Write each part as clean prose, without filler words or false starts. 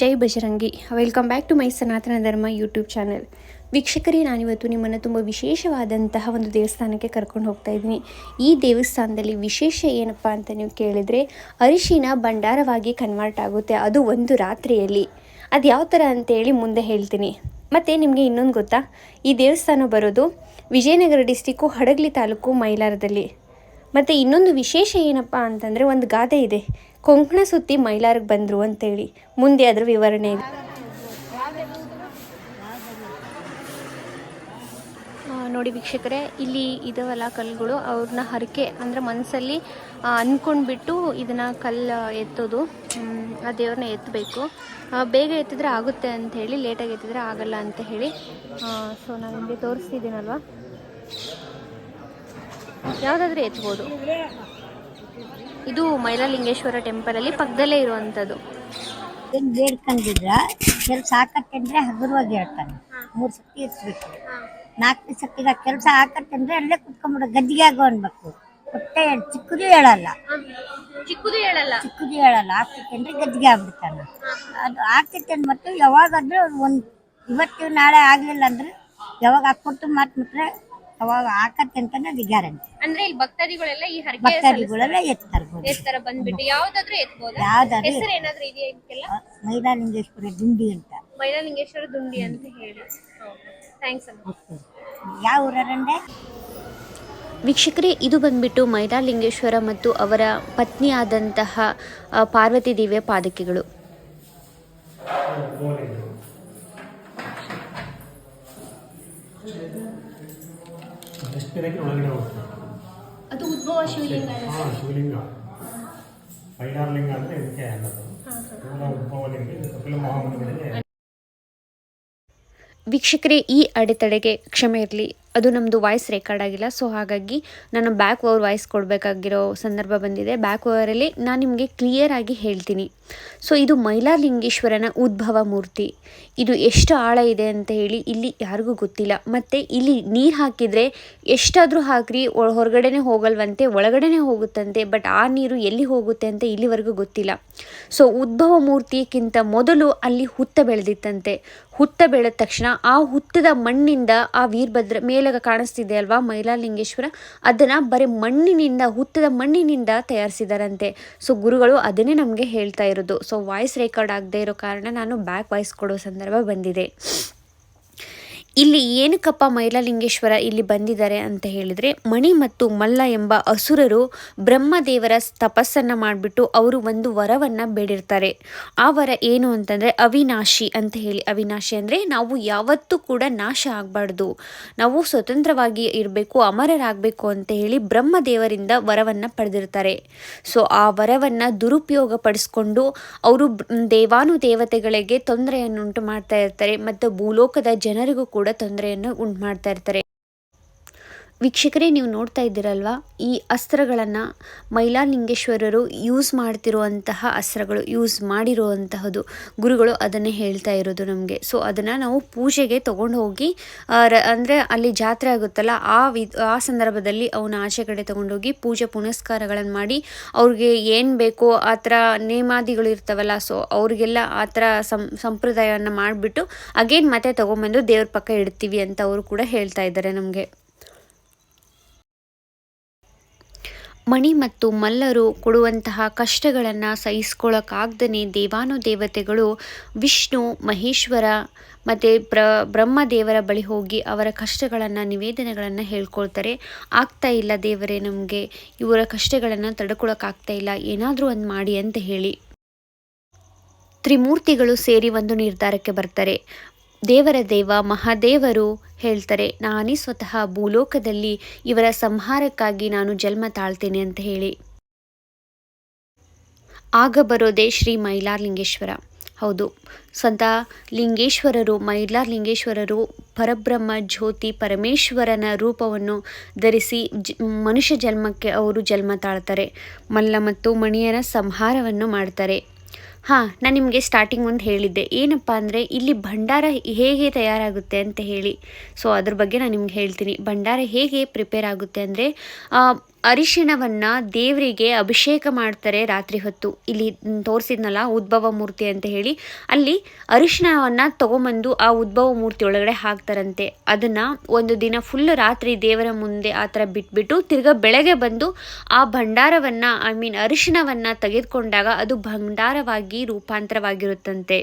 Jai Bajrangi. Welcome back to my Sanatana Dharma YouTube channel. ವೀಕ್ಷಕರೇ, ನಾನಿವತ್ತು ನಿಮ್ಮನ್ನು ತುಂಬ ವಿಶೇಷವಾದಂತಹ ಒಂದು ದೇವಸ್ಥಾನಕ್ಕೆ ಕರ್ಕೊಂಡು ಹೋಗ್ತಾ ಇದ್ದೀನಿ. ಈ ದೇವಸ್ಥಾನದಲ್ಲಿ ವಿಶೇಷ ಏನಪ್ಪ ಅಂತ ನೀವು ಕೇಳಿದರೆ, ಅರಿಶಿನ ಭಂಡಾರವಾಗಿ ಕನ್ವರ್ಟ್ ಆಗುತ್ತೆ, ಅದು ಒಂದು ರಾತ್ರಿಯಲ್ಲಿ. ಅದು ಯಾವ ಥರ ಅಂತೇಳಿ ಮುಂದೆ ಹೇಳ್ತೀನಿ. ಮತ್ತು ನಿಮಗೆ ಇನ್ನೊಂದು ಗೊತ್ತಾ, ಈ ದೇವಸ್ಥಾನ ಬರೋದು ವಿಜಯನಗರ ಡಿಸ್ಟಿಕ್ಕು ಹಡಗಲಿ ತಾಲೂಕು ಮೈಲಾರದಲ್ಲಿ. ಮತ್ತು ಇನ್ನೊಂದು ವಿಶೇಷ ಏನಪ್ಪ ಅಂತಂದರೆ, ಒಂದು ಗಾದೆ ಇದೆ, ಕೊಂಕಣ ಸುತ್ತಿ ಮೈಲಾರಿಗೆ ಬಂದರು ಅಂತೇಳಿ. ಮುಂದೆ ಅದರ ವಿವರಣೆ ಇದೆ. ನೋಡಿ ವೀಕ್ಷಕರೇ, ಇಲ್ಲಿ ಇದಾವಲ್ಲ ಕಲ್ಲುಗಳು, ಅವ್ರನ್ನ ಹರಕೆ ಅಂದರೆ ಮನಸ್ಸಲ್ಲಿ ಅಂದ್ಕೊಂಡ್ಬಿಟ್ಟು ಇದನ್ನು ಕಲ್ಲು ಎತ್ತೋದು. ಆ ದೇವ್ರನ್ನ ಎತ್ತಬೇಕು, ಬೇಗ ಎತ್ತಿದ್ರೆ ಆಗುತ್ತೆ ಅಂಥೇಳಿ, ಲೇಟಾಗಿ ಎತ್ತಿದ್ರೆ ಆಗಲ್ಲ ಅಂತ ಹೇಳಿ. ಸೊ ನಾನು ನಿಮಗೆ ತೋರಿಸ್ತಿದ್ದೀನಲ್ವ, ಯಾವುದಾದ್ರೂ ಎತ್ಬೋದು. ಇದು ಮೈಲಾರಲಿಂಗೇಶ್ವರ ಟೆಂಪಲಲ್ಲಿ ಪಕ್ಕದಲ್ಲೇ ಇರುವಂಥದ್ದು. ಬೇಡ್ಕೊಂಡಿದ್ರ ಕೆಲಸ ಆಕತ್ತೆ ಅಂದ್ರೆ ಹಗುರವಾಗಿ ಹೇಳ್ತಾನೆ. 3 ಸತಿ ಎತ್ಬೇಕು, 4ನೇ ಸತಿಗ ಕೆಲಸ ಆಕತ್ತೆ ಅಂದ್ರೆ ಅಲ್ಲೇ ಕುತ್ಕೊಂಡ್ಬಿಡ, ಗದ್ದಿಗೆ ಆಗೋ ಅನ್ಬೇಕು. ಹೊಟ್ಟೆ ಚಿಕ್ಕದು ಹೇಳಲ್ಲ, ಚಿಕ್ಕದು ಹೇಳಲ್ಲ ಆಗ್ತೈತೆ ಅಂದ್ರೆ ಗದ್ದಿಗೆ ಆಗ್ಬಿಡ್ತಾನ. ಅದು ಆಗ್ತೈತೆ ಮತ್ತೆ ಯಾವಾಗಾದ್ರೂ ಇವತ್ತು ನಾಳೆ ಆಗ್ಲಿಲ್ಲ ಅಂದ್ರೆ ಯಾವಾಗ ಹಾಕೊಟ್ಟು ಮಾತ್ಬಿಟ್ರೆ ಅವಾಗ ಆಕತ್ತೆ ಅಂತಾನೆ ಅದು ಗ್ಯಾರಂಟಿ. ಅಂದ್ರೆ ಇಲ್ಲಿ ಭಕ್ತಾದಿಗಳೆಲ್ಲ ಈ ಭಕ್ತಾದಿಗಳೆಲ್ಲ ಎತ್ತರ್ಬೋದು, ಎತ್ತರ ಬಂದ್ಬಿಟ್ಟು ಯಾವ್ದಾದ್ರು ಎತ್ಬೋದು. ಯಾವ್ದಾದ್ರು ಹೆಸರು ಏನಾದ್ರು ಇದೆಯಾ ಇದಕ್ಕೆಲ್ಲ? ಮೈಲಾರಲಿಂಗೇಶ್ವರ ದುಂಡಿ ಅಂತ. ಮೈಲಾರಲಿಂಗೇಶ್ವರ ದುಂಡಿ ಅಂತ ಹೇಳಿ. ಥ್ಯಾಂಕ್ಸ್ ಅಮ್ಮ. ಯಾವ ಊರಂದ್ರೆ ವೀಕ್ಷಕರೇ, ಇದು ಬಂದ್ಬಿಟ್ಟು ಮೈಲಾರಲಿಂಗೇಶ್ವರ ಮತ್ತು ಅವರ ಪತ್ನಿಯಾದಂತಹ ಪಾರ್ವತಿ ದೇವಿಯ ಪಾದಕೆಗಳು. ಅದು ಉದ್ಭವ ಶಿವಲಿಂಗ. ಶಿವಲಿಂಗ ಮೈಲಾರಲಿಂಗ ಅಂದರೆ ಇದಕ್ಕೆ ಅನ್ನೋದು. ಉದ್ಭವಲಿಂಗ ಕಪಿಲ ಮಹಾಮುನಿಗಳಿಗೆ. ವೀಕ್ಷಕರೇ, ಈ ಅಡೆತಡೆಗೆ ಕ್ಷಮೆ ಇರಲಿ, ಅದು ನಮ್ಮದು ವಾಯ್ಸ್ ರೆಕಾರ್ಡ್ ಆಗಿಲ್ಲ. ಸೊ ಹಾಗಾಗಿ ನಾನು ಬ್ಯಾಕ್ ಓವರ್ ವಾಯ್ಸ್ ಕೊಡಬೇಕಾಗಿರೋ ಸಂದರ್ಭ ಬಂದಿದೆ. ಬ್ಯಾಕ್ ಓವರಲ್ಲಿ ನಾನು ನಿಮಗೆ ಕ್ಲಿಯರಾಗಿ ಹೇಳ್ತೀನಿ. ಸೊ ಇದು ಮೈಲಾರಲಿಂಗೇಶ್ವರನ ಉದ್ಭವ ಮೂರ್ತಿ. ಇದು ಎಷ್ಟು ಆಳ ಇದೆ ಅಂತ ಹೇಳಿ ಇಲ್ಲಿ ಯಾರಿಗೂ ಗೊತ್ತಿಲ್ಲ. ಮತ್ತು ಇಲ್ಲಿ ನೀರು ಹಾಕಿದರೆ ಎಷ್ಟಾದರೂ ಹಾಕ್ರಿ ಹೊರಗಡೆನೇ ಹೋಗಲ್ವಂತೆ, ಒಳಗಡೆನೇ ಹೋಗುತ್ತಂತೆ. ಬಟ್ ಆ ನೀರು ಎಲ್ಲಿ ಹೋಗುತ್ತೆ ಅಂತ ಇಲ್ಲಿವರೆಗೂ ಗೊತ್ತಿಲ್ಲ. ಸೊ ಉದ್ಭವ ಮೂರ್ತಿಯಕ್ಕಿಂತ ಮೊದಲು ಅಲ್ಲಿ ಹುತ್ತ ಬೆಳೆದಿತ್ತಂತೆ. ಹುತ್ತ ಬೆಳೆದ ತಕ್ಷಣ ಆ ಹುತ್ತದ ಮಣ್ಣಿಂದ ಆ ವೀರಭದ್ರ ಮೇಲಾಗ ಕಾಣಿಸ್ತಿದೆ ಅಲ್ವಾ ಮೈಲಾರಲಿಂಗೇಶ್ವರ, ಅದನ್ನು ಬರೀ ಮಣ್ಣಿನಿಂದ, ಹುತ್ತದ ಮಣ್ಣಿನಿಂದ ತಯಾರಿಸಿದಾರಂತೆ. ಸೊ ಗುರುಗಳು ಅದನ್ನೇ ನಮಗೆ ಹೇಳ್ತಾ ಇರೋದು. ಸೊ ವಾಯ್ಸ್ ರೆಕಾರ್ಡ್ ಆಗದೆ ಇರೋ ಕಾರಣ ನಾನು ಬ್ಯಾಕ್ ವಾಯ್ಸ್ ಕೊಡೋ ಸಂದರ್ಭ ಬಂದಿದೆ. ಇಲ್ಲಿ ಏನಕ್ಕಪ್ಪ ಮೈಲಾರಲಿಂಗೇಶ್ವರ ಇಲ್ಲಿ ಬಂದಿದ್ದಾರೆ ಅಂತ ಹೇಳಿದರೆ, ಮಣಿ ಮತ್ತು ಮಲ್ಲ ಎಂಬ ಅಸುರರು ಬ್ರಹ್ಮದೇವರ ತಪಸ್ಸನ್ನು ಮಾಡಿಬಿಟ್ಟು ಅವರು ಒಂದು ವರವನ್ನು ಬೇಡಿರ್ತಾರೆ. ಆ ವರ ಏನು ಅಂತಂದರೆ ಅವಿನಾಶಿ ಅಂತ ಹೇಳಿ. ಅವಿನಾಶಿ ಅಂದರೆ ನಾವು ಯಾವತ್ತೂ ಕೂಡ ನಾಶ ಆಗಬಾರ್ದು, ನಾವು ಸ್ವತಂತ್ರವಾಗಿ ಇರಬೇಕು, ಅಮರರಾಗಬೇಕು ಅಂತ ಹೇಳಿ ಬ್ರಹ್ಮದೇವರಿಂದ ವರವನ್ನು ಪಡೆದಿರ್ತಾರೆ. ಸೊ ಆ ವರವನ್ನು ದುರುಪಯೋಗ ಪಡಿಸ್ಕೊಂಡು ಅವರು ದೇವಾನುದೇವತೆಗಳಿಗೆ ತೊಂದರೆಯನ್ನುಂಟು ಮಾಡ್ತಾ ಇರ್ತಾರೆ, ಮತ್ತು ಭೂಲೋಕದ ಜನರಿಗೂ ಕೂಡ ತೊಂದರೆಯನ್ನು ಉಂಟು ಮಾಡ್ತಾ ಇರ್ತಾರೆ. ವೀಕ್ಷಕರೇ, ನೀವು ನೋಡ್ತಾ ಇದ್ದೀರಲ್ವಾ, ಈ ಅಸ್ತ್ರಗಳನ್ನು ಮೈಲಾರಲಿಂಗೇಶ್ವರರು ಯೂಸ್ ಮಾಡ್ತಿರುವಂತಹ ಅಸ್ತ್ರಗಳು, ಯೂಸ್ ಮಾಡಿರುವಂತಹದ್ದು. ಗುರುಗಳು ಅದನ್ನೇ ಹೇಳ್ತಾ ಇರೋದು ನಮಗೆ. ಸೊ ಅದನ್ನು ನಾವು ಪೂಜೆಗೆ ತೊಗೊಂಡು ಹೋಗಿ ಅಂದರೆ ಅಲ್ಲಿ ಜಾತ್ರೆ ಆಗುತ್ತಲ್ಲ, ಆ ಸಂದರ್ಭದಲ್ಲಿ ಅವನ್ನ ಆಚೆ ಕಡೆ ತೊಗೊಂಡೋಗಿ ಪೂಜೆ ಪುನಸ್ಕಾರಗಳನ್ನು ಮಾಡಿ ಅವ್ರಿಗೆ ಏನು ಬೇಕೋ ಆ ಥರ ನೇಮಾದಿಗಳು ಇರ್ತಾವಲ್ಲ, ಸೊ ಅವ್ರಿಗೆಲ್ಲ ಆ ಥರ ಸಂಪ್ರದಾಯವನ್ನು ಮಾಡಿಬಿಟ್ಟು ಅಗೇನ್ ಮತ್ತೆ ತೊಗೊಂಬಂದು ದೇವ್ರ ಪಕ್ಕ ಇಡ್ತೀವಿ ಅಂತ ಅವರು ಕೂಡ ಹೇಳ್ತಾ ಇದ್ದಾರೆ ನಮಗೆ. ಮಣಿ ಮತ್ತು ಮಲ್ಲರು ಕೊಡುವಂತಹ ಕಷ್ಟಗಳನ್ನು ಸಹಿಸ್ಕೊಳ್ಳೋಕ್ಕಾಗ್ದೇ ದೇವಾನುದೇವತೆಗಳು ವಿಷ್ಣು, ಮಹೇಶ್ವರ ಮತ್ತು ಬ್ರಹ್ಮದೇವರ ಬಳಿ ಹೋಗಿ ಅವರ ಕಷ್ಟಗಳನ್ನು, ನಿವೇದನೆಗಳನ್ನು ಹೇಳ್ಕೊಳ್ತಾರೆ. ಆಗ್ತಾ ಇಲ್ಲ ದೇವರೇ, ನಮಗೆ ಇವರ ಕಷ್ಟಗಳನ್ನು ತಡ್ಕೊಳಕ್ಕಾಗ್ತಾ ಇಲ್ಲ, ಏನಾದರೂ ಒಂದು ಮಾಡಿ ಅಂತ ಹೇಳಿ ತ್ರಿಮೂರ್ತಿಗಳು ಸೇರಿ ಒಂದು ನಿರ್ಧಾರಕ್ಕೆ ಬರ್ತಾರೆ. ದೇವರ ದೇವ ಮಹಾದೇವರು ಹೇಳ್ತಾರೆ, ನಾನೇ ಸ್ವತಃ ಭೂಲೋಕದಲ್ಲಿ ಇವರ ಸಂಹಾರಕ್ಕಾಗಿ ನಾನು ಜನ್ಮ ತಾಳ್ತೇನೆ ಅಂತ ಹೇಳಿ. ಆಗ ಬರೋದೇ ಶ್ರೀ ಮೈಲಾರಲಿಂಗೇಶ್ವರ. ಹೌದು, ಸ್ವತಃ ಲಿಂಗೇಶ್ವರರು, ಮೈಲಾರಲಿಂಗೇಶ್ವರರು ಪರಬ್ರಹ್ಮ ಜ್ಯೋತಿ ಪರಮೇಶ್ವರನ ರೂಪವನ್ನು ಧರಿಸಿ ಮನುಷ್ಯ ಜನ್ಮಕ್ಕೆ ಅವರು ಜನ್ಮ ತಾಳ್ತಾರೆ. ಮಲ್ಲ ಮತ್ತು ಮಣಿಯರ ಸಂಹಾರವನ್ನು ಮಾಡ್ತಾರೆ. ನಾನು ನಿಮಗೆ ಸ್ಟಾರ್ಟಿಂಗ್ ಒಂದು ಹೇಳಿದ್ದೆ, ಏನಪ್ಪ ಅಂದರೆ ಇಲ್ಲಿ ಭಂಡಾರ ಹೇಗೆ ತಯಾರಾಗುತ್ತೆ ಅಂತ ಹೇಳಿ. ಸೊ ಅದ್ರ ಬಗ್ಗೆ ನಾನು ನಿಮ್ಗೆ ಹೇಳ್ತೀನಿ. ಭಂಡಾರ ಹೇಗೆ ಪ್ರಿಪೇರ್ ಆಗುತ್ತೆ ಅಂದರೆ, ಅರಿಶಿಣವನ್ನು ದೇವರಿಗೆ ಅಭಿಷೇಕ ಮಾಡ್ತಾರೆ ರಾತ್ರಿ ಹೊತ್ತು. ಇಲ್ಲಿ ತೋರಿಸಿದ್ನಲ್ಲ ಉದ್ಭವ ಮೂರ್ತಿ ಅಂತ ಹೇಳಿ, ಅಲ್ಲಿ ಅರಿಶಿಣವನ್ನು ತೊಗೊಂಬಂದು ಆ ಉದ್ಭವ ಮೂರ್ತಿ ಒಳಗಡೆ ಹಾಕ್ತಾರಂತೆ. ಅದನ್ನು ಒಂದು ದಿನ ಫುಲ್ ರಾತ್ರಿ ದೇವರ ಮುಂದೆ ಆ ಥರ ಬಿಟ್ಬಿಟ್ಟು ತಿರ್ಗಾ ಬೆಳಗ್ಗೆ ಬಂದು ಆ ಭಂಡಾರವನ್ನು ಅರಿಶಿಣವನ್ನು ತೆಗೆದುಕೊಂಡಾಗ ಅದು ಭಂಡಾರವಾಗಿ ರೂಪಾಂತರವಾಗಿರುತ್ತಂತೆ.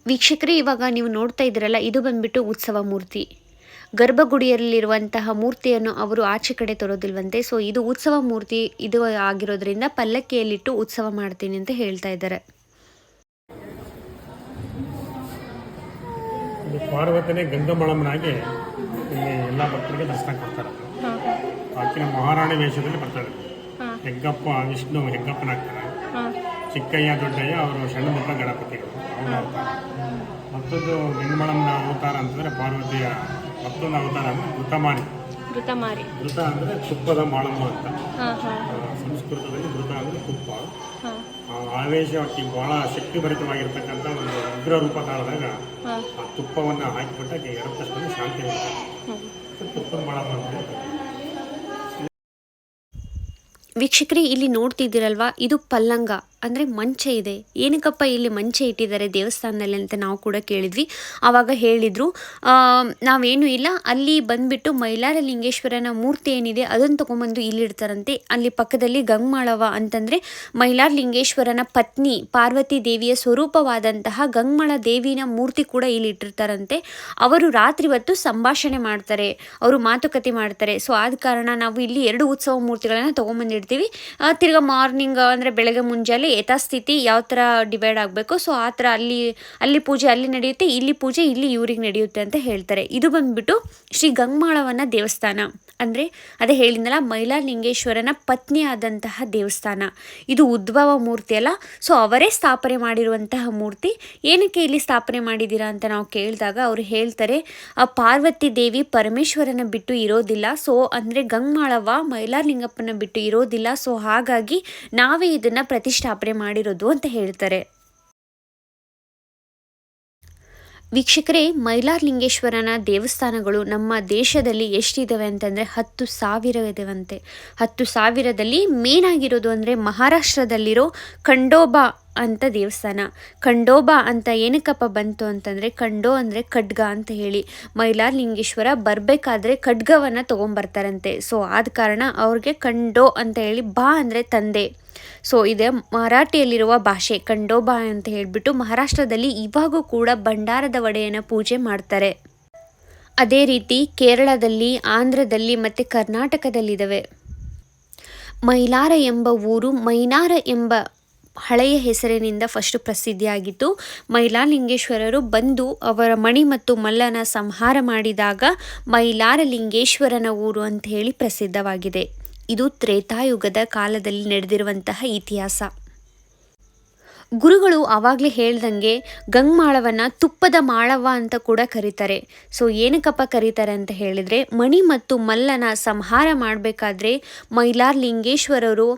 ವೀಕ್ಷಕರೇ, ಇವಾಗ ನೀವು ನೋಡ್ತಾ ಇದ್ದೀರಲ್ಲ, ಇದು ಬಂದ್ಬಿಟ್ಟು ಉತ್ಸವ ಮೂರ್ತಿ. ಗರ್ಭಗುಡಿಯಲ್ಲಿರುವಂತಹ ಮೂರ್ತಿಯನ್ನು ಅವರು ಆಚೆ ಕಡೆ ತರೋದಿಲ್ವಂತೆ. ಸೊ ಇದು ಉತ್ಸವ ಮೂರ್ತಿ ಇದು ಆಗಿರೋದ್ರಿಂದ ಪಲ್ಲಕ್ಕಿಯಲ್ಲಿಟ್ಟು ಉತ್ಸವ ಮಾಡ್ತೀನಿ ಅಂತ ಹೇಳ್ತಾ ಇದ್ದಾರೆ. ಪಾರ್ವತನೇ ಗಂಗಮ್ಮಳಮ್ಮನಾಗಿ ಇಲ್ಲಿ ಎಲ್ಲ ಭಕ್ತರಿಗೆ ದರ್ಶನ ಕೊಡ್ತಾರೆ. ಆಕಿನ ಮಹಾರಾಣಿ ವೇಷದಲ್ಲಿ ಬರ್ತಾಳೆ. ಹೆಗ್ಗಪ್ಪ ವಿಷ್ಣು ಹೆಗ್ಗಪ್ಪನಾಗ್ತಾರೆ, ಚಿಕ್ಕಯ್ಯ ದೊಡ್ಡಯ್ಯ ಅವರು ಷಣ್ಮುಖ ಗಣಪತಿಗಳು ಅವರ ಅವತಾರ. ಮತ್ತೊಂದು ಗಂಗಮ್ಮಳಮ್ಮನ ಅವತಾರ ಅಂತಂದರೆ ಪಾರ್ವತಿಯ ಮತ್ತೊಂದು ಅವತಾರ ಅಂದರೆ ಘೃತ ಅಂದರೆ ತುಪ್ಪದ ಮಾಳಮ್ಮ ಅಂತ. ಸಂಸ್ಕೃತದಲ್ಲಿ ಘೃತ ಅಂದರೆ ತುಪ್ಪ. ಆವೇಶವಾಗಿ ಭಾಳ ಶಕ್ತಿಭರಿತವಾಗಿರ್ತಕ್ಕಂಥ ಒಂದು ಉಗ್ರ ರೂಪ ತಾಳಿದಾಗ ಆ ತುಪ್ಪವನ್ನು ಹಾಕಿಬಿಟ್ಟಾಗ ಎರಡು ತಕ್ಷಣ ಶಾಂತಿ ಬರುತ್ತೆ. ತುಪ್ಪದ ಮಾಳಮ್ಮ ಅಂತ. ವೀಕ್ಷಕರೇ, ಇಲ್ಲಿ ನೋಡ್ತಿದ್ದೀರಲ್ವಾ, ಇದು ಪಲ್ಲಂಗ ಅಂದರೆ ಮಂಚ ಇದೆ. ಏನಕ್ಕಪ್ಪ ಇಲ್ಲಿ ಮಂಚ ಇಟ್ಟಿದ್ದಾರೆ ದೇವಸ್ಥಾನದಲ್ಲಿ ಅಂತ ನಾವು ಕೂಡ ಕೇಳಿದ್ವಿ. ಆವಾಗ ಹೇಳಿದರು, ನಾವೇನು ಇಲ್ಲ, ಅಲ್ಲಿ ಬಂದುಬಿಟ್ಟು ಮೈಲಾರ ಲಿಂಗೇಶ್ವರನ ಮೂರ್ತಿ ಏನಿದೆ ಅದನ್ನು ತೊಗೊಂಬಂದು ಇಲ್ಲಿಡ್ತಾರಂತೆ. ಅಲ್ಲಿ ಪಕ್ಕದಲ್ಲಿ ಗಂಗಮಾಳವ ಅಂತಂದರೆ ಮೈಲಾರ ಲಿಂಗೇಶ್ವರನ ಪತ್ನಿ ಪಾರ್ವತಿ ದೇವಿಯ ಸ್ವರೂಪವಾದಂತಹ ಗಂಗಮಾಳ ದೇವಿನ ಮೂರ್ತಿ ಕೂಡ ಇಲ್ಲಿ ಇಟ್ಟಿರ್ತಾರಂತೆ. ಅವರು ರಾತ್ರಿ ಹೊತ್ತು ಸಂಭಾಷಣೆ ಮಾಡ್ತಾರೆ, ಅವರು ಮಾತುಕತೆ ಮಾಡ್ತಾರೆ. ಸೊ ಆದ ಕಾರಣ ನಾವು ಇಲ್ಲಿ 2 ಉತ್ಸವ ಮೂರ್ತಿಗಳನ್ನು ತೊಗೊಂಬಂದಿರ್ತೀವಿ. ತಿರ್ಗಾ ಮಾರ್ನಿಂಗ್ ಅಂದರೆ ಬೆಳಗ್ಗೆ ಮುಂಜಾನೆ ಯಥಾಸ್ಥಿತಿ ಯಾವ ಥರ ಡಿವೈಡ್ ಆಗಬೇಕು, ಸೊ ಆ ಥರ ಅಲ್ಲಿ ಪೂಜೆ ಅಲ್ಲಿ ನಡೆಯುತ್ತೆ, ಇಲ್ಲಿ ಪೂಜೆ ಇಲ್ಲಿ ಇವ್ರಿಗೆ ನಡೆಯುತ್ತೆ ಅಂತ ಹೇಳ್ತಾರೆ. ಇದು ಬಂದ್ಬಿಟ್ಟು ಶ್ರೀ ಗಂಗಮಾಳವನ ದೇವಸ್ಥಾನ. ಅಂದರೆ ಅದೇ ಹೇಳಿದ್ನಲ್ಲ, ಮೈಲಾರ ಲಿಂಗೇಶ್ವರನ ಪತ್ನಿ ಆದಂತಹ ದೇವಸ್ಥಾನ. ಇದು ಉದ್ಭವ ಮೂರ್ತಿ ಅಲ್ಲ, ಸೊ ಅವರೇ ಸ್ಥಾಪನೆ ಮಾಡಿರುವಂತಹ ಮೂರ್ತಿ. ಏನಕ್ಕೆ ಇಲ್ಲಿ ಸ್ಥಾಪನೆ ಮಾಡಿದ್ದೀರಾ ಅಂತ ನಾವು ಕೇಳಿದಾಗ ಅವರು ಹೇಳ್ತಾರೆ, ಪಾರ್ವತಿ ದೇವಿ ಪರಮೇಶ್ವರನ ಬಿಟ್ಟು ಇರೋದಿಲ್ಲ. ಸೊ ಅಂದರೆ ಗಂಗಮಾಳವ ಮೈಲಾರ ಲಿಂಗಪ್ಪನ ಬಿಟ್ಟು ಇರೋದಿಲ್ಲ. ಸೊ ಹಾಗಾಗಿ ನಾವೇ ಇದನ್ನು ಪ್ರತಿಷ್ಠಾಪನೆ ಮಾಡಿರೋದು ಅಂತ ಹೇಳ್ತಾರೆ. ವೀಕ್ಷಕರೇ, ಮೈಲಾರ ಲಿಂಗೇಶ್ವರನ ದೇವಸ್ಥಾನಗಳು ನಮ್ಮ ದೇಶದಲ್ಲಿ ಎಷ್ಟಿದ್ದಾವೆ ಅಂತಂದರೆ 10,000 ಇದಾವಂತೆ. 10,000ದಲ್ಲಿ ಮೇನ್ ಆಗಿರೋದು ಅಂದರೆ ಮಹಾರಾಷ್ಟ್ರದಲ್ಲಿರೋ ಖಂಡೋಬಾ ಅಂತ ದೇವಸ್ಥಾನ. ಖಂಡೋಬಾ ಅಂತ ಏನಕ್ಕಪ್ಪ ಬಂತು ಅಂತಂದರೆ, ಖಂಡೋ ಅಂದರೆ ಖಡ್ಗ ಅಂತ ಹೇಳಿ. ಮೈಲಾರ ಲಿಂಗೇಶ್ವರ ಬರಬೇಕಾದ್ರೆ ಖಡ್ಗವನ್ನು ತೊಗೊಂಬರ್ತಾರಂತೆ. ಸೊ ಆದ ಕಾರಣ ಅವ್ರಿಗೆ ಖಂಡೋ ಅಂತ ಹೇಳಿ, ಬಾ ಅಂದರೆ ತಂದೆ. ಸೊ ಇದೆ ಮರಾಠಿಯಲ್ಲಿರುವ ಭಾಷೆ ಖಂಡೋಬಾ ಅಂತ ಹೇಳಿಬಿಟ್ಟು. ಮಹಾರಾಷ್ಟ್ರದಲ್ಲಿ ಇವಾಗೂ ಕೂಡ ಭಂಡಾರದ ಒಡೆಯನ ಪೂಜೆ ಮಾಡ್ತಾರೆ. ಅದೇ ರೀತಿ ಕೇರಳದಲ್ಲಿ, ಆಂಧ್ರದಲ್ಲಿ ಮತ್ತು ಕರ್ನಾಟಕದಲ್ಲಿದ್ದಾವೆ. ಮೈಲಾರ ಎಂಬ ಊರು ಮೈನಾರ ಎಂಬ ಹಳೆಯ ಹೆಸರಿನಿಂದ ಫಸ್ಟು ಪ್ರಸಿದ್ಧಿಯಾಗಿತ್ತು. ಮೈಲಾರ ಲಿಂಗೇಶ್ವರರು ಬಂದು ಅವರ ಮಣಿ ಮತ್ತು ಮಲ್ಲನ ಸಂಹಾರ ಮಾಡಿದಾಗ ಮೈಲಾರ ಲಿಂಗೇಶ್ವರನ ಊರು ಅಂತ ಹೇಳಿ ಪ್ರಸಿದ್ಧವಾಗಿದೆ. ಇದು ತ್ರೇತಾಯುಗದ ಕಾಲದಲ್ಲಿ ನಡೆದಿರುವಂತಹ ಇತಿಹಾಸ. ಗುರುಗಳು ಆವಾಗಲೇ ಹೇಳ್ದಂಗೆ ಗಂಗಮಾಳವನ್ನು ತುಪ್ಪದ ಮಾಳವ ಅಂತ ಕೂಡ ಕರೀತಾರೆ. ಸೊ ಏನಕ್ಕಪ್ಪ ಕರೀತಾರೆ ಅಂತ ಹೇಳಿದರೆ, ಮಣಿ ಮತ್ತು ಮಲ್ಲನ ಸಂಹಾರ ಮಾಡಬೇಕಾದ್ರೆ ಮೈಲಾರ ಲಿಂಗೇಶ್ವರರು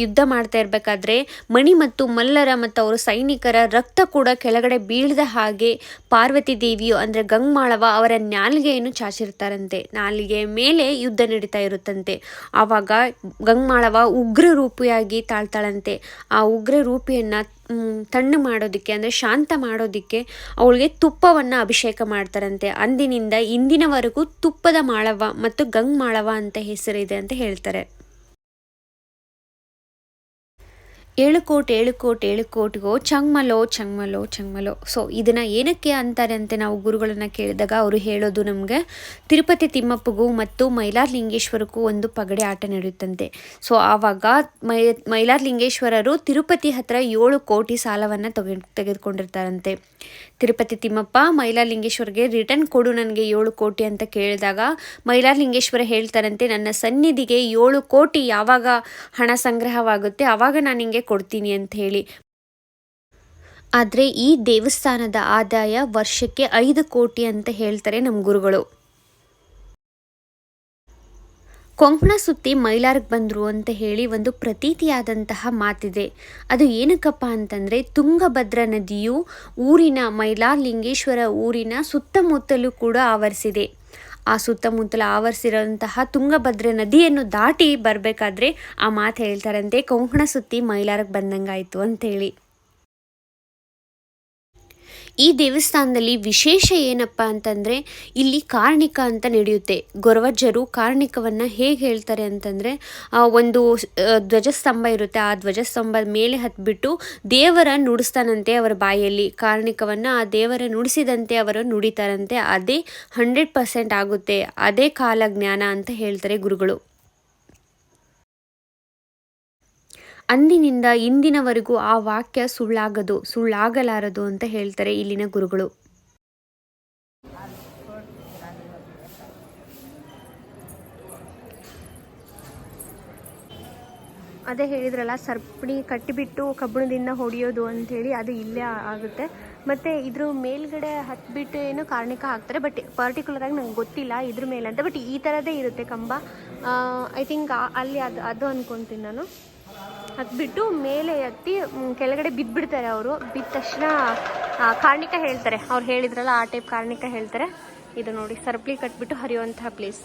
ಯುದ್ಧ ಮಾಡ್ತಾ ಇರಬೇಕಾದ್ರೆ ಮಣಿ ಮತ್ತು ಮಲ್ಲರ ಮತ್ತು ಅವರ ಸೈನಿಕರ ರಕ್ತ ಕೂಡ ಕೆಳಗಡೆ ಬೀಳದ ಹಾಗೆ ಪಾರ್ವತಿ ದೇವಿಯು ಅಂದರೆ ಗಂಗಮಾಳವ ಅವರ ನಾಲಿಗೆಯನ್ನು ಚಾಚಿರ್ತಾರಂತೆ. ನಾಲಿಗೆ ಮೇಲೆ ಯುದ್ಧ ನಡೀತಾ ಇರುತ್ತಂತೆ. ಆವಾಗ ಗಂಗಮಾಳವ ಉಗ್ರ ರೂಪಿಯಾಗಿ ತಾಳ್ತಾಳಂತೆ. ಆ ಉಗ್ರ ರೂಪಿಯನ್ನು ತಣ್ಣು ಮಾಡೋದಕ್ಕೆ ಅಂದರೆ ಶಾಂತ ಮಾಡೋದಕ್ಕೆ ಅವಳಿಗೆ ತುಪ್ಪವನ್ನು ಅಭಿಷೇಕ ಮಾಡ್ತಾರಂತೆ. ಅಂದಿನಿಂದ ಇಂದಿನವರೆಗೂ ತುಪ್ಪದ ಮಾಳವ ಮತ್ತು ಗಂಗಮಾಳವ ಅಂತ ಹೆಸರಿದೆ ಅಂತ ಹೇಳ್ತಾರೆ. 7 ಕೋಟಿಗೋ ಚಂಗ್ಮಲೋ. ಸೊ ಇದನ್ನು ಏನಕ್ಕೆ ಅಂತಾರೆ ಅಂತ ನಾವು ಗುರುಗಳನ್ನು ಕೇಳಿದಾಗ ಅವರು ಹೇಳೋದು ನಮಗೆ, ತಿರುಪತಿ ತಿಮ್ಮಪ್ಪಗೂ ಮತ್ತು ಮೈಲಾರ ಲಿಂಗೇಶ್ವರಕ್ಕೂ ಒಂದು ಪಗಡೆ ಆಟ ನಡೆಯುತ್ತಂತೆ. ಸೊ ಆವಾಗ ಮೈಲಾರ ಲಿಂಗೇಶ್ವರರು ತಿರುಪತಿ ಹತ್ರ 7 ಕೋಟಿ ಸಾಲವನ್ನು ತೆಗೆದುಕೊಂಡಿರ್ತಾರಂತೆ. ತಿರುಪತಿ ತಿಮ್ಮಪ್ಪ ಮೈಲಾರ ಲಿಂಗೇಶ್ವರಿಗೆ ರಿಟರ್ನ್ ಕೊಡು ನನಗೆ 7 ಕೋಟಿ ಅಂತ ಕೇಳಿದಾಗ ಮೈಲಾರ ಲಿಂಗೇಶ್ವರ ಹೇಳ್ತಾರಂತೆ, ನನ್ನ ಸನ್ನಿಧಿಗೆ 7 ಕೋಟಿ ಯಾವಾಗ ಹಣ ಸಂಗ್ರಹವಾಗುತ್ತೆ ಆವಾಗ ನಾನು ನಿಮಗೆ ಕೊಡ್ತೀನಿ ಅಂತ ಹೇಳಿ. ಆದರೆ ಈ ದೇವಸ್ಥಾನದ ಆದಾಯ ವರ್ಷಕ್ಕೆ 5 ಕೋಟಿ ಅಂತ ಹೇಳ್ತಾರೆ ನಮ್ಮ ಗುರುಗಳು. ಕೊಂಕಣ ಸುತ್ತಿ ಮೈಲಾರಕ್ಕೆ ಬಂದರು ಅಂತ ಹೇಳಿ ಒಂದು ಪ್ರತೀತಿಯಾದಂತಹ ಮಾತಿದೆ. ಅದು ಏನಕ್ಕಪ್ಪ ಅಂತಂದರೆ, ತುಂಗಭದ್ರಾ ನದಿಯು ಊರಿನ ಮೈಲಾರ ಲಿಂಗೇಶ್ವರ ಊರಿನ ಸುತ್ತಮುತ್ತಲೂ ಕೂಡ ಆವರಿಸಿದೆ. ಆ ಸುತ್ತಮುತ್ತಲ ಆವರಿಸಿರೋಂತಹ ತುಂಗಭದ್ರೆ ನದಿಯನ್ನು ದಾಟಿ ಬರಬೇಕಾದ್ರೆ ಆ ಮಾತು ಹೇಳ್ತಾರಂತೆ, ಕೊಂಕಣ ಸುತ್ತಿ ಮೈಲಾರಕ್ಕೆ ಬಂದಂಗಾಯಿತು ಅಂತೇಳಿ. ಈ ದೇವಸ್ಥಾನದಲ್ಲಿ ವಿಶೇಷ ಏನಪ್ಪ ಅಂತಂದರೆ ಇಲ್ಲಿ ಕಾರ್ಣಿಕ ಅಂತ ನಡೆಯುತ್ತೆ. ಗೊರವಜ್ಜರು ಕಾರ್ಣಿಕವನ್ನು ಹೇಗೆ ಹೇಳ್ತಾರೆ ಅಂತಂದರೆ, ಒಂದು ಧ್ವಜಸ್ತಂಭ ಇರುತ್ತೆ, ಆ ಧ್ವಜಸ್ತಂಭದ ಮೇಲೆ ಹತ್ಬಿಟ್ಟು ದೇವರ ನುಡಿಸ್ತಾನಂತೆ ಅವರ ಬಾಯಲ್ಲಿ. ಕಾರ್ಣಿಕವನ್ನು ಆ ದೇವರ ನುಡಿಸಿದಂತೆ ಅವರು ನುಡಿತಾರಂತೆ. ಅದೇ 100% ಆಗುತ್ತೆ, ಅದೇ ಕಾಲಜ್ಞಾನ ಅಂತ ಹೇಳ್ತಾರೆ ಗುರುಗಳು. ಅಂದಿನಿಂದ ಇಂದಿನವರೆಗೂ ಆ ವಾಕ್ಯ ಸುಳ್ಳಾಗಲಾರದು ಅಂತ ಹೇಳ್ತಾರೆ ಇಲ್ಲಿನ ಗುರುಗಳು. ಅದೇ ಹೇಳಿದ್ರಲ್ಲ, ಸರ್ಪಣಿ ಕಟ್ಟಿಬಿಟ್ಟು ಕಬ್ಬಣದಿಂದ ಹೊಡೆಯೋದು ಅಂಥೇಳಿ, ಅದು ಇಲ್ಲೇ ಆಗುತ್ತೆ. ಮತ್ತು ಇದ್ರ ಮೇಲ್ಗಡೆ ಹತ್ಬಿಟ್ಟು ಏನು ಕಾರ್ಣಿಕ ಹಾಕ್ತಾರೆ, ಬಟ್ ಪರ್ಟಿಕ್ಯುಲರಾಗಿ ನಂಗೆ ಗೊತ್ತಿಲ್ಲ ಇದ್ರ ಮೇಲೆ ಅಂತ. ಬಟ್ ಈ ಥರದೇ ಇರುತ್ತೆ ಕಂಬ. ಐ ಥಿಂಕ್ ಅಲ್ಲಿ ಅದು ಅಂದ್ಕೊತೀನಿ ನಾನು. ಹತ್ಬಿಟ್ಟು ಮೇಲೆ ಎತ್ತಿ ಕೆಳಗಡೆ ಬಿದ್ದುಬಿಡ್ತಾರೆ ಅವರು. ಬಿದ್ದ ತಕ್ಷಣ ಕಾರ್ಣಿಕ ಹೇಳ್ತಾರೆ, ಅವ್ರು ಹೇಳಿದ್ರಲ್ಲ ಆ ಟೈಪ್ ಕಾರ್ಣಿಕ ಹೇಳ್ತಾರೆ. ಇದು ನೋಡಿ, ಸರ್ಪಳಿ ಕಟ್ಬಿಟ್ಟು ಹರಿಯುವಂತಹ ಪ್ಲೇಸ್.